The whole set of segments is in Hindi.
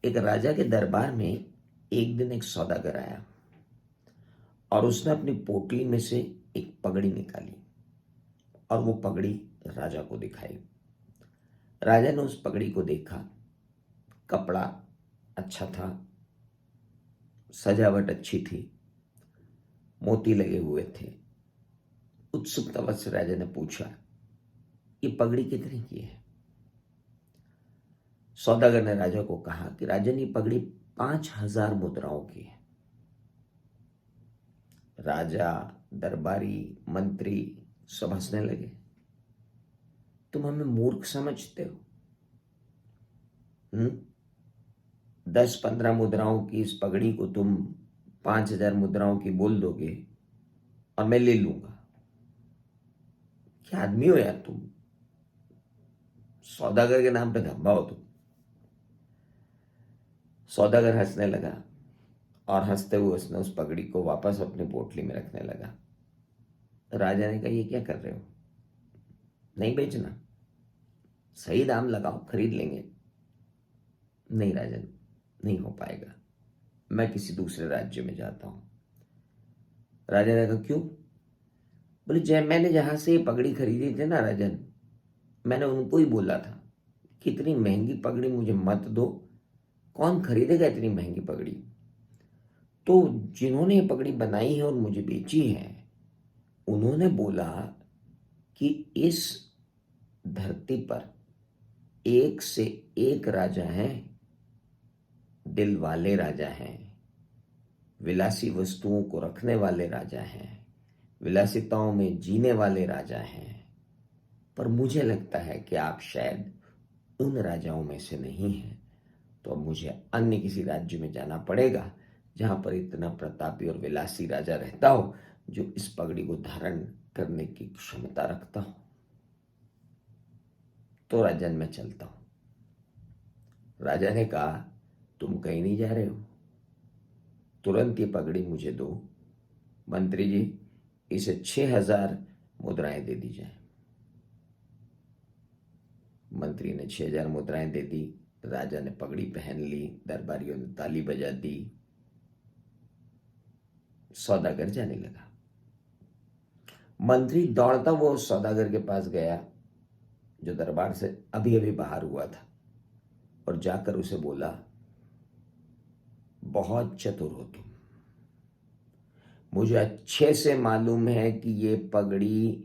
एक राजा के दरबार में एक दिन एक सौदागर आया और उसने अपनी पोटली में से एक पगड़ी निकाली और वो पगड़ी राजा को दिखाई। राजा ने उस पगड़ी को देखा, कपड़ा अच्छा था, सजावट अच्छी थी, मोती लगे हुए थे। उत्सुकता से राजा ने पूछा, ये पगड़ी कितने की है? सौदागर ने राजा को कहा कि राजन, ये पगड़ी 5,000 मुद्राओं की है। राजा, दरबारी, मंत्री सब हंसने लगे। तुम हमें मूर्ख समझते हो? 10-15 मुद्राओं की इस पगड़ी को तुम 5,000 मुद्राओं की बोल दोगे और मैं ले लूंगा। क्या आदमी हो यार तुम? सौदागर के नाम पे धब्बा हो तुम। सौदागर हंसने लगा और हंसते हुए उसने उस पगड़ी को वापस अपनी पोटली में रखने लगा। राजा ने कहा, ये क्या कर रहे हो? नहीं बेचना, सही दाम लगाओ, खरीद लेंगे। नहीं राजन, नहीं हो पाएगा, मैं किसी दूसरे राज्य में जाता हूं। राजा ने कहा, क्यों? बोले, जब मैंने जहां से ये पगड़ी खरीदी थी ना राजन, मैंने उनको ही बोला था कि इतनी महंगी पगड़ी मुझे मत दो, कौन खरीदेगा इतनी महंगी पगड़ी? तो जिन्होंने ये पगड़ी बनाई है और मुझे बेची है, उन्होंने बोला कि इस धरती पर एक से एक राजा हैं, दिल वाले राजा हैं, विलासी वस्तुओं को रखने वाले राजा हैं, विलासिताओं में जीने वाले राजा हैं, पर मुझे लगता है कि आप शायद उन राजाओं में से नहीं हैं। तो अब मुझे अन्य किसी राज्य में जाना पड़ेगा जहां पर इतना प्रतापी और विलासी राजा रहता हो जो इस पगड़ी को धारण करने की क्षमता रखता हो। तो राजन, मैं चलता हूं। राजा ने कहा, तुम कहीं नहीं जा रहे हो, तुरंत ये पगड़ी मुझे दो। मंत्री जी, इसे 6,000 मुद्राएं दे दी जाए। मंत्री ने 6,000 मुद्राएं दे दी। राजा ने पगड़ी पहन ली, दरबारियों ने ताली बजा दी। सौदागर जाने लगा। मंत्री दौड़ता वो सौदागर के पास गया जो दरबार से अभी अभी बाहर हुआ था और जाकर उसे बोला, बहुत चतुर हो तुम, मुझे अच्छे से मालूम है कि ये पगड़ी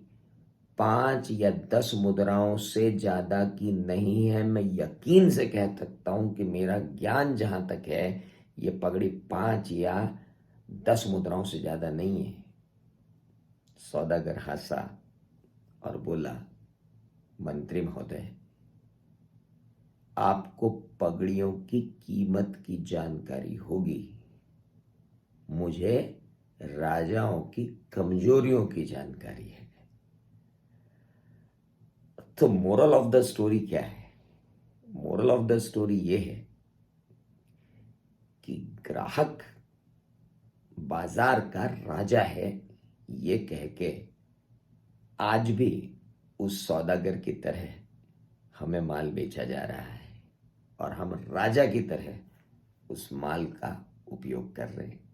5 या 10 मुद्राओं से ज्यादा की नहीं है। मैं यकीन से कह सकता हूं कि मेरा ज्ञान जहां तक है, ये पगड़ी 5 या 10 मुद्राओं से ज्यादा नहीं है। सौदागर हंसा और बोला, मंत्री महोदय, आपको पगड़ियों की कीमत की जानकारी होगी, मुझे राजाओं की कमजोरियों की जानकारी है। तो मोरल ऑफ द स्टोरी क्या है? मोरल ऑफ द स्टोरी ये है कि ग्राहक बाजार का राजा है, ये कह के आज भी उस सौदागर की तरह हमें माल बेचा जा रहा है और हम राजा की तरह उस माल का उपयोग कर रहे हैं।